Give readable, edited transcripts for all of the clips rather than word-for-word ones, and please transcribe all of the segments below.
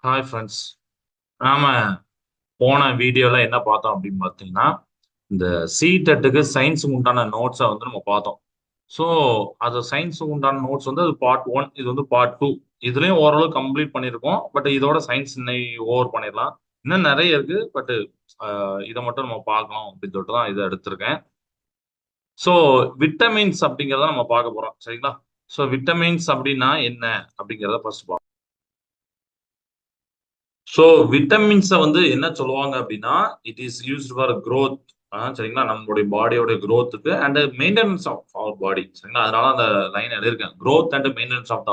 Hi friends. நாம போன வீடியோல என்ன பார்த்தோம் அப்படின்னு பார்த்தீங்கன்னா, இந்த சிடெட்டுக்கு சயின்ஸுக்கு உண்டான நோட்ஸை வந்து நம்ம பார்த்தோம். ஸோ அது சயின்ஸுக்கு உண்டான நோட்ஸ் வந்து அது பார்ட் ஒன், இது வந்து பார்ட் டூ. இதுலயும் ஓரளவு கம்ப்ளீட் பண்ணியிருக்கோம். பட் இதோட சயின்ஸ் இன்னைக்கு ஓவர் பண்ணிடலாம். இன்னும் நிறைய இருக்கு. பட் இதை மட்டும் நம்ம பார்க்கலாம் அப்படின்னு சொல்லிட்டு தான் இதை எடுத்திருக்கேன். ஸோ விட்டமின்ஸ் அப்படிங்கிறத நம்ம பார்க்க போறோம், சரிங்களா? ஸோ விட்டமின்ஸ் அப்படின்னா என்ன அப்படிங்கிறத ஃபர்ஸ்ட் பார்ப்போம். ஸோ விட்டமின்ஸை வந்து என்ன சொல்லுவாங்க அப்படின்னா, it is used for growth. சரிங்களா, நம்மளுடைய பாடியோட growthக்கு and maintenance of our body, சரிங்களா. அதனால அந்த லைன் எழுதியிருக்கேன், growth and maintenance of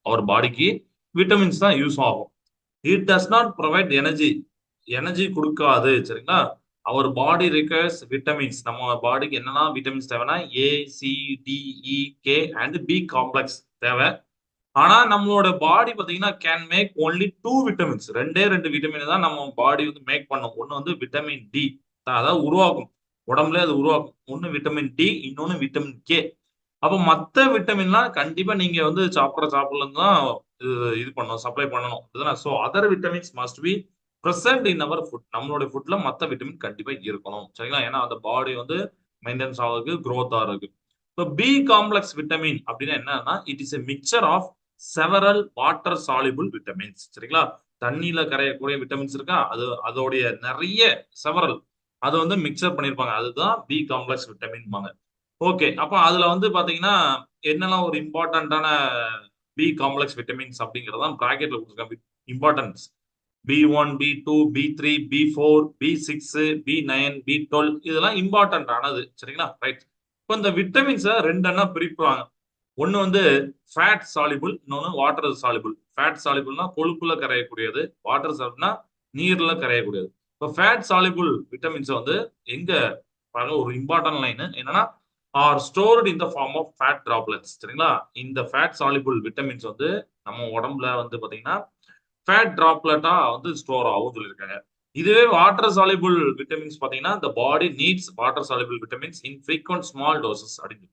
our பாடிக்கு விட்டமின்ஸ் தான் யூஸ் ஆகும். It does not provide energy. Energy கொடுக்காது, சரிங்களா. Our body requires vitamins. நம்ம பாடிக்கு என்னெல்லாம் விட்டமின்ஸ் தேவைன்னா A, C, D, E, K and B complex தேவை. ஆனா நம்மளோட பாடி பாத்தீங்கன்னா can make only two vitamins. ரெண்டே ரெண்டு விட்டமின் தான் நம்ம பாடி வந்து மேக் பண்ணும். ஒன்னு வந்து விட்டமின் டி, அதாவது உருவாக்கும், உடம்புல அது உருவாக்கும். ஒன்னு விட்டமின் டி, இன்னொன்னு விட்டமின் கே. அப்போ மத்த விட்டமின்லாம் கண்டிப்பா நீங்க வந்து சாப்பிடல தான் இது பண்ணணும், சப்ளை பண்ணணும். So other vitamins must be present in our food. நம்மளோட ஃபுட்ல மத்த விட்டமின் கண்டிப்பா இருக்கணும், சரிங்களா. ஏன்னா அந்த பாடி வந்து மெயின்டைன்ஸ் ஆகுது, growth ஆகுது. இப்போ பி காம்ப்ளெக்ஸ் விட்டமின் அப்படின்னா என்னன்னா, it is a mixture of several water soluble vitamins, சரிங்களா. தண்ணியில கரையக்கூடிய விட்டமின்ஸ் இருக்கா, அது அதோடைய நிறைய செவரல் அது வந்து மிக்சர் பண்ணிருப்பாங்க. அதுதான் பி காம்ப்ளெக்ஸ் விட்டமின். ஓகே, அப்போ அதுல வந்து பாத்தீங்கன்னா என்னெல்லாம் ஒரு இம்பார்ட்டன்டான பி காம்ப்ளெக்ஸ் விட்டமின்ஸ் அப்படிங்கறதான் பிராக்கெட்ல கொடுத்துருக்காங்க. Importance B1, B2, B3, B4, B6, B9, B12 இதெல்லாம் இம்பார்ட்டன்ட் ஆனது, சரிங்களா. ரைட். இப்போ இந்த விட்டமின்ஸை ரெண்டெண்ணா பிரிப்பாங்க. ஒன்னு வந்து ஃபேட் சாலிபிள், இன்னொன்னு வாட்டர் சாலிபிள். ஃபேட் சாலிபிள்னா கொழுப்புல கரையக்கூடியது, வாட்டர் சாலிபிள்னா நீர்ல கரையக்கூடியது. இப்போ ஃபேட் சாலிபிள் விட்டமின்ஸ் வந்து எங்க ஒரு இம்பார்ட்டன்ட் லைன் என்னன்னா, are stored in the form of fat droplets, சரிங்களா. இந்த ஃபேட் சாலிபிள் விட்டமின்ஸ் வந்து நம்ம உடம்புல வந்து பாத்தீங்கன்னா ஃபேட் டிராப்லெட்டா வந்து ஸ்டோர் ஆகும் சொல்லியிருக்காங்க. இதுவே வாட்டர் சாலிபிள் விட்டமின்ஸ் பாத்தீங்கன்னா, the body needs water soluble vitamins in frequent small doses அப்படின்னு.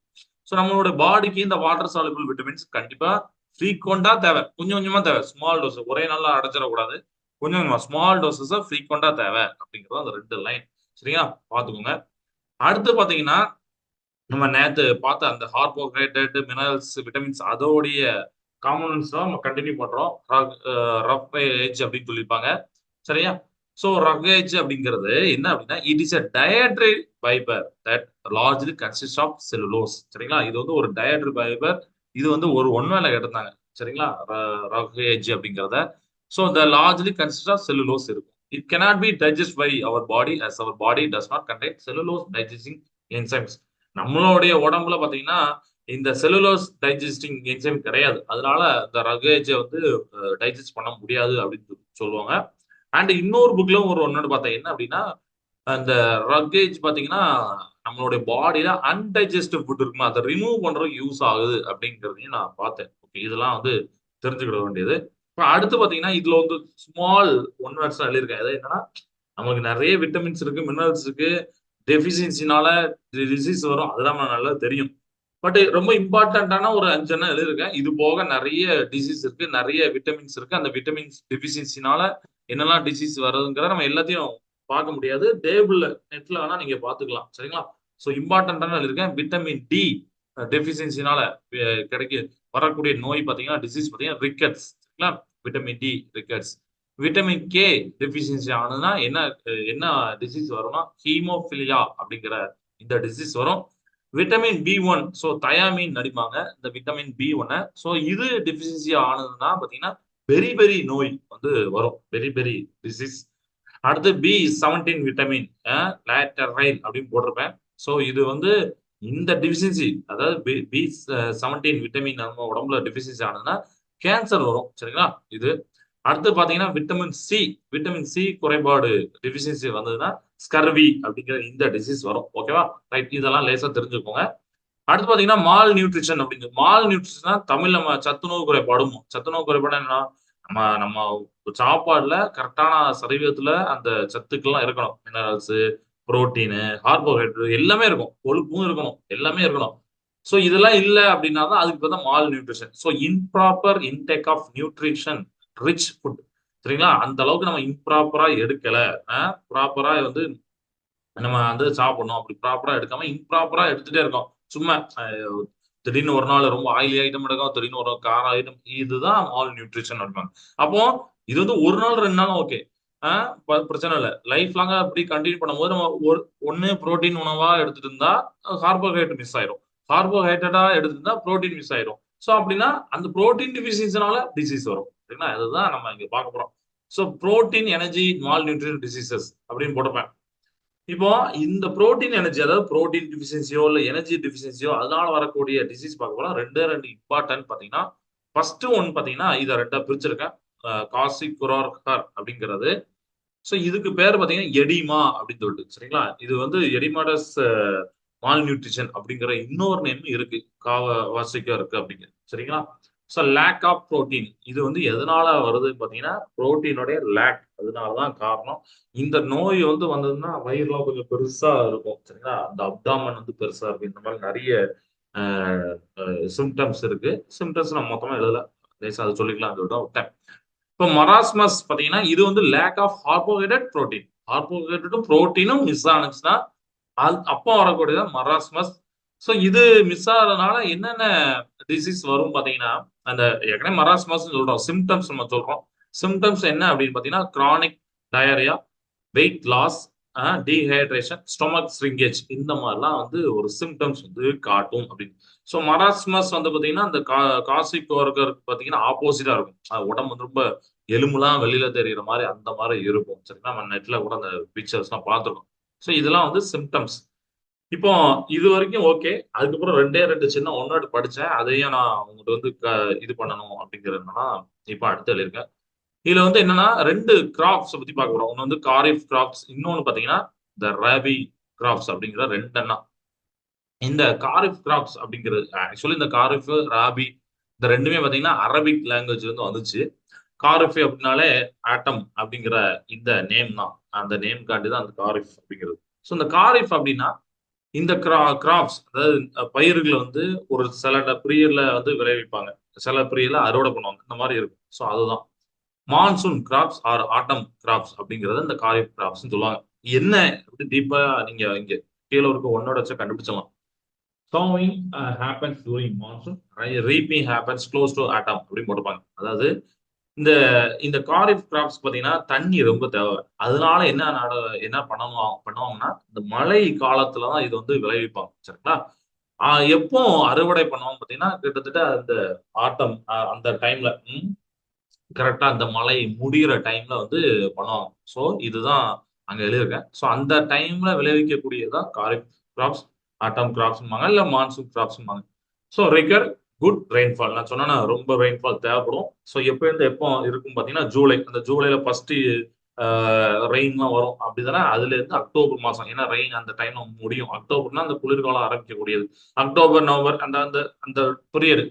ஸோ நம்மளோட பாடிக்கு இந்த வாட்டர் சாலிபிள் விட்டமின்ஸ் கண்டிப்பா ஃப்ரீக்வெண்டா தேவை, கொஞ்சம் கொஞ்சமா தேவை. ஸ்மால் டோஸ், ஒரே நாள்ல அடைச்சிடக்கூடாது, கொஞ்சம் கொஞ்சமா ஸ்மால் டோசஸ் ஃப்ரீக்வெண்டா தேவை அப்படிங்கிறது அந்த ரெண்டு லைன், சரிங்களா. பாத்துக்கோங்க. அடுத்து பாத்தீங்கன்னா, நம்ம நேத்து பார்த்த அந்த கார்போஹைட்ரேட், மினரல்ஸ், விட்டமின்ஸ் அதோடைய காம்பனன்ட்ஸ் தான் நம்ம கண்டினியூ பண்றோம். ரஃப் ஏஜ் அப்படின்னு சொல்லியிருப்பாங்க, சரியா. ஸோ ரஃப் ஏஜ் அப்படிங்கிறது என்ன அப்படின்னா, it is a dietary fibre that largely consist of cellulose, சரிங்களா. இது வந்து ஒரு டயட்ரி ஃபைபர். இது வந்து ஒரு ஒன்வேல கேட்டிருந்தாங்க, சரிங்களா. ரஃப் ஏஜ் அப்படிங்கிறத. So the largely consist of cellulose இருக்கும். It cannot be digest by our body as our body does not contain cellulose digesting enzymes. நம்மளுடைய உடம்புல பாத்தீங்கன்னா இந்த செல்லுலோஸ் டைஜஸ்டிங் என்சைம் கிடையாது. அதனால இந்த ரகேஜை வந்து டைஜஸ்ட் பண்ண முடியாது அப்படின்னு சொல்லுவாங்க. அண்ட் இன்னொரு புக்ல ஒரு ஒன்னோட பார்த்தேன், என்ன அப்படின்னா, அந்த ரகேஜ் பாத்தீங்கன்னா நம்மளுடைய பாடியில அன்டைஜஸ்டிவ் ஃபுட் இருக்குமா, அதை ரிமூவ் பண்றதுக்கு யூஸ் ஆகுது அப்படிங்கிறதையும் நான் பார்த்தேன். ஓகே, இதெல்லாம் வந்து தெரிஞ்சுக்கிட வேண்டியது. இப்போ அடுத்து பாத்தீங்கன்னா இதுல வந்து ஸ்மால் ஒன் வேர்ட்ஸ் எழுதியிருக்கேன். அது என்னன்னா, நமக்கு நிறைய விட்டமின்ஸ் இருக்கு, மினரல்ஸ் இருக்கு. டெபிசியன்சினால டிசீஸ் வரும், அதெல்லாம் நமக்கு நல்லா தெரியும். பட் ரொம்ப இம்பார்ட்டன்டான ஒரு 5 எண்ணம் எழுதியிருக்கேன். இது போக நிறைய டிசீஸ் இருக்கு, நிறைய விட்டமின்ஸ் இருக்கு. அந்த விட்டமின்ஸ் டெபிசியன்சினால என்னெல்லாம் டிசீஸ் வருதுங்கிற நம்ம எல்லாத்தையும் பார்க்க முடியாது. டேபிள் நெட்ல வேணா நீங்க பாத்துக்கலாம், சரிங்களா. ஸோ இம்பார்ட்டன்டான எழுதியிருக்கேன். விட்டமின் டி டெபிசியன்சினால கிடைக்க வரக்கூடிய நோய் பார்த்தீங்கன்னா, டிசீஸ் பார்த்தீங்கன்னா ரிக்கட்ஸ், சரிங்களா. Vitamin D rickets. Vitamin K deficiency ஆனதுன்னா என்ன என்ன டிசீஸ் வரும்னா, ஹீமோபிலியா அப்படிங்கிற இந்த டிசீஸ் வரும். விட்டமின் B1, ஸோ தயாமின் நடிப்பாங்க இந்த விட்டமின் B1. ஸோ இது டெபிசியன்சி ஆனதுன்னா பாத்தீங்கன்னா பெரி பெரி நோய் வந்து வரும், பெரி பெரி டிசீஸ். அடுத்து B17 விட்டமின் லேட்டரைல் அப்படின்னு போட்டிருப்பேன். ஸோ இது வந்து இந்த டிஃபிஷியன்சி, அதாவது B17 விட்டமின் நம்ம உடம்புல டிஃபிஷியன்சி ஆனதுன்னா கேன்சர் வரும், சரிங்களா. இது அடுத்து பாத்தீங்கன்னா விட்டமின் சி குறைபாடு டெபிசியன்சி வந்ததுன்னா ஸ்கர்வி அப்படிங்கிற இந்த டிசீஸ் வரும். ஓகேவா, ரைட். இதெல்லாம் லேசா தெரிஞ்சுக்கோங்க. அடுத்து பாத்தீங்கன்னா மால் நியூட்ரிஷன் அப்படிங்கிறது. மால் நியூட்ரிஷன் தமிழ் நம்ம சத்துணவு குறைபாடும். சத்துணவு குறைபாடு என்ன, நம்ம நம்ம சாப்பாடுல கரெக்டான சரிவிதத்துல அந்த சத்துக்கள்லாம் இருக்கணும். மினரல்ஸ், புரோட்டீனு, கார்போஹைட்ரேட் எல்லாமே இருக்கும், கொழுப்பும் இருக்கணும், எல்லாமே இருக்கணும். ஸோ இதெல்லாம் இல்லை அப்படின்னா தான் அதுக்கு பார்த்தா malnutrition. So improper intake of nutrition rich food, சரிங்களா? அந்த அளவுக்கு நம்ம இம்ப்ராப்பரா எடுக்கல. ப்ராப்பரா வந்து நம்ம வந்து சாப்பிடணும். அப்படி ப்ராப்பரா எடுக்காம இம்ப்ராப்பரா எடுத்துட்டே இருக்கோம். சும்மா திடீர்னு ஒரு நாள் ரொம்ப ஆயிலி ஐட்டம் எடுக்கும். திடீர்னு ஒரு கார ஐட்டம். இதுதான் மால் நியூட்ரிஷன் அப்படிம்பாங்க. அப்போ இது வந்து 1 நாள் 2 நாள் ஓகே. ஆ பிரச்சனை இல்ல. லைஃப் லாங்கா அப்படி கன்டின்யூ பண்ணும்போது நம்ம ஒண்ணு புரோட்டீன் உணவா எடுத்துட்டு இருந்தா கார்போஹைட்ரேட் மிஸ் ஆயிரும். கார்போஹைட்ரேட்டா எடுத்திருந்தா புரோட்டீன் மிஸ் ஆயிரும். சோ அப்படின்னா அந்த புரோட்டீன் டெஃபிஷியன்சினால டிசீஸ் வரும். சரிங்களா? அதுதான் நம்ம இங்க பார்க்க போறோம். So protein, energy, mall nutrition diseases அப்படின்னு போட்டுப்பேன். இப்போ இந்த புரோட்டீன் எனர்ஜி, அதாவது புரோட்டீன் டிஃபிஷியன்சியோ இல்ல எனர்ஜி டிஃபிஷியன்சியோ அதனால வரக்கூடிய டிசீஸ் பார்க்க போறோம். ரெண்டே ரெண்டு இம்பார்ட்டன்ட் பாத்தீங்கன்னா, ஃபர்ஸ்ட் ஒன் பாத்தீங்கன்னா இதை ரெண்டா பிரிச்சிருக்கேன். காசி குரோர்கர் அப்படிங்கிறது. சோ இதுக்கு பேர் பாத்தீங்கன்னா எடிமா அப்படின்னு சொல்லிட்டு சரிங்களா? இது வந்து எடிமாடஸ் மால் நியூட்ரிஷன் அப்படிங்கிற இன்னொரு நேம் இருக்கு. வாசிக்கா இருக்கு அப்படிங்க சரிங்களா? சோ லேக் ஆஃப் புரோட்டீன் இது வந்து எதனால வருதுன்னு பாத்தீங்கன்னா புரோட்டீனுடைய லேக், அதனாலதான் காரணம். இந்த நோய் வந்து வந்ததுன்னா வயிறுலாம் கொஞ்சம் பெருசா இருக்கும் சரிங்களா? அந்த அப்டாமன் வந்து பெருசா இருக்கும். இந்த மாதிரி நிறைய சிம்டம்ஸ் இருக்கு. சிம்டம்ஸ் நான் மொத்தமா எழுதல, லேசா அதை சொல்லிக்கலாம் சொல்லிட்டு விட்டேன். இப்போ மராஸ்மஸ் பாத்தீங்கன்னா இது வந்து லேக் ஆஃப் கார்போஹைட்ரேட் புரோட்டீன். கார்போஹைட்ரேட்டும் புரோட்டீனும் மிஸ் ஆனிச்சுன்னா அப்போ வரக்கூடியது மராஸ்மஸ். சோ இது மிஸ் ஆகிறதுனால என்னென்ன டிசீஸ் வரும் பாத்தீங்கன்னா, அந்த ஏற்கனவே மராஸ்மஸ் சொல்றோம். சிம்டம்ஸ் நம்ம சொல்றோம். சிம்டம்ஸ் என்ன அப்படின்னு பாத்தீங்கன்னா chronic diarrhoea, weight loss, dehydration, stomach shrinkage இந்த மாதிரிலாம் வந்து ஒரு சிம்டம்ஸ் வந்து காட்டும் அப்படின்னு. ஸோ மராஸ்மஸ் வந்து பாத்தீங்கன்னா அந்த காசிக் ஒர்க்கருக்கு பாத்தீங்கன்னா ஆப்போசிட்டா இருக்கும். உடம்பு வந்து ரொம்ப எலும்புலாம் வெளியில தெரியுற மாதிரி அந்த மாதிரி இருக்கும். சரிங்களா? நம்ம நெட்ல கூட அந்த பிக்சர்ஸ் எல்லாம் பார்த்துருக்கோம். ஸோ இதெல்லாம் வந்து சிம்டம்ஸ். இப்போ இது வரைக்கும் ஓகே. அதுக்கப்புறம் ரெண்டே ரெண்டு சின்ன ஒன்னோடு படிச்சேன். அதையும் நான் உங்களுக்கு வந்து இது பண்ணணும் அப்படிங்கிறதுனா இப்போ அடுத்து எழுதியிருக்கேன். இதுல வந்து என்னன்னா ரெண்டு கிராப்ஸ் பத்தி பார்க்க போறோம். ஒன்னு வந்து காரிஃப் கிராப்ஸ், இன்னொன்னு பாத்தீங்கன்னா இந்த ரபி கிராப்ஸ் அப்படிங்கிற ரெண்டு எண்ணம். இந்த காரிஃப் கிராப்ஸ் அப்படிங்கிறது ஆக்சுவலி இந்த காரிஃப், ராபி இந்த ரெண்டுமே பாத்தீங்கன்னா அரபிக் லாங்குவேஜ்ல இருந்து வந்துச்சு. காரிஃப் அப்படின்னாலே ஆட்டம் அப்படிங்கிற இந்த நேம் தான். அந்த நேம் காண்டி தான் அந்த காரிஃப் அப்படிங்கிறது. ஸோ இந்த காரிஃப் அப்படின்னா இந்த கிராப்ஸ், அதாவது பயிர்களை வந்து ஒரு சில பீரியட்ல வந்து விளைவிப்பாங்க, சில பீரியட்ல அறுவடை பண்ணுவாங்க, இந்த மாதிரி இருக்கும். ஸோ அதுதான் மான்சூன் கிராப்ஸ் ஆர் ஆட்டம் கிராப்ஸ் அப்படிங்கறது இந்த காரிஃப் கிராப்ஸ் சொல்லுவாங்க. என்ன அப்படி டீப்பா நீங்க இங்க கீழே இருக்க ஒன்னோட வச்சு கண்டுபிடிச்சலாம். sowing happens during monsoon, reaping happens close to autumn அப்படின்னு போட்டுப்பாங்க. அதாவது இந்த இந்த காரிஃப் கிராப்ஸ் பாத்தீங்கன்னா தண்ணி ரொம்ப தேவை. அதனால என்ன பண்ணுவாங்கன்னா இந்த மழை காலத்துல தான் இது வந்து விளைவிப்பாங்க சரிங்களா? எப்போ அறுவடை பண்ணுவாங்க பாத்தீங்கன்னா கிட்டத்தட்ட அந்த ஆட்டம் அந்த டைம்ல கரெக்டா அந்த மழை முடியிற டைம்ல வந்து பண்ணுவாங்க. ஸோ இதுதான் அங்க எழுதியிருக்கேன். ஸோ அந்த டைம்ல விளைவிக்கக்கூடியதான் காரிஃப் கிராப்ஸ், ஆட்டம் கிராப்ஸ்ம்பாங்க, இல்ல மான்சூன் கிராப்ஸ்ம்பாங்க. So require good rainfall. நான் சொன்னா ரொம்ப ரெயின்ஃபால் தேவைப்படும். ஸோ எப்போ இருந்து எப்போ இருக்கும் பார்த்தீங்கன்னா ஜூலை. அந்த ஜூலைல ஃபர்ஸ்ட் ரெயின்லாம் வரும் அப்படிதானே? அதுல இருந்து அக்டோபர் மாசம். ஏன்னா ரெயின் அந்த டைம்ல முடியும். அக்டோபர்னா அந்த குளிர்காலம் ஆரம்பிக்கக்கூடியது. அக்டோபர், நவம்பர் அந்த அந்த அந்த பீரியட்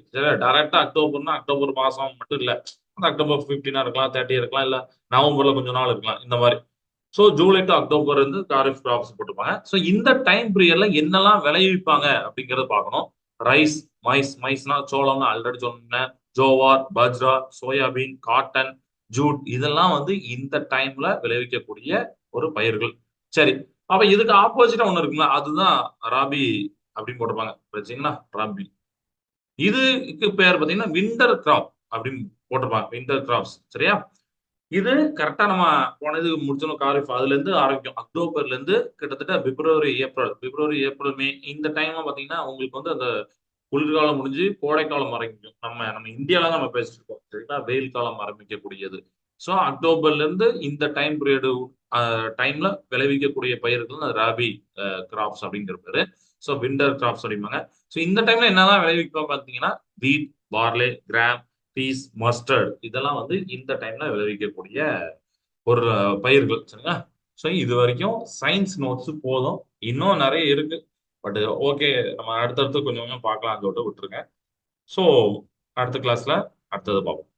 டைரக்டா அக்டோபர்னா அக்டோபர் மாசம் மட்டும் இல்ல. அக்டோபர் 15 இருக்கலாம், 30 இருக்கலாம், இல்ல நவம்பர்ல கொஞ்ச நாள் இருக்கலாம், இந்த மாதிரி. ஸோ ஜூலை டு அக்டோபர் இருந்து காரிஃப் கிராப்ஸ் போட்டுப்பாங்க. ஸோ இந்த டைம் பீரியட்ல என்னெல்லாம் விளைவிப்பாங்க அப்படிங்கறத பார்க்கணும். ரைஸ், மைஸ்னா சோளம்னு ஆல்ரெடி சொன்னேன். Jowar, bajra, soybean, cotton, Jude இதெல்லாம் வந்து இந்த டைம்ல விளைவிக்கக்கூடிய ஒரு பயிர்கள். சரி, அப்ப இதுக்கு ஆப்போசிட்டா ஒண்ணு இருக்குங்களா, அதுதான் ராபி அப்படின்னு போட்டுப்பாங்க. வச்சுங்களா? ராபி இதுக்கு பேர் பாத்தீங்கன்னா விண்டர் கிராப் அப்படின்னு போட்டிருப்பாங்க. விண்டர் கிராப்ஸ் சரியா? இது கரெக்டா நம்ம போனது முடிச்சோம். காரிஃப் அதுல இருந்து ஆரம்பிக்கும். அக்டோபர்ல இருந்து கிட்டத்தட்ட பிப்ரவரி, ஏப்ரல், மே இந்த டைம்ல பாத்தீங்கன்னா உங்களுக்கு வந்து அந்த குளிர்காலம் முடிஞ்சு கோடைக்காலம் ஆரம்பிக்கும். நம்ம நம்ம இந்தியால தான் நம்ம பேசிட்டு இருக்கோம் சரிங்களா? வெயில் காலம் ஆரம்பிக்கக்கூடியது. ஸோ அக்டோபர்ல இருந்து இந்த டைம் பீரியடு டைம்ல விளைவிக்கக்கூடிய பயிர்கள் ராபி கிராப்ஸ் அப்படிங்கிற பேரு. ஸோ விண்டர் கிராப்ஸ் அப்படிம்பாங்க. ஸோ இந்த டைம்ல என்னதான் விளைவிப்போம் பாத்தீங்கன்னா வீட், பார்லே, கிராம், பீஸ், மஸ்டர்ட் இதெல்லாம் வந்து இந்த டைம்ல விளைவிக்கக்கூடிய ஒரு பயிர்கள் சரிங்களா? ஸோ இது வரைக்கும் சயின்ஸ் நோட்ஸ் போதும். இன்னும் நிறைய இருக்கு. பட் ஓகே, நம்ம அடுத்தடுத்து கொஞ்சம் கொஞ்சம் பார்க்கலாம்னு சொல்லிட்டு விட்டுருங்க. ஸோ அடுத்த கிளாஸ்ல அடுத்தது பார்ப்போம்.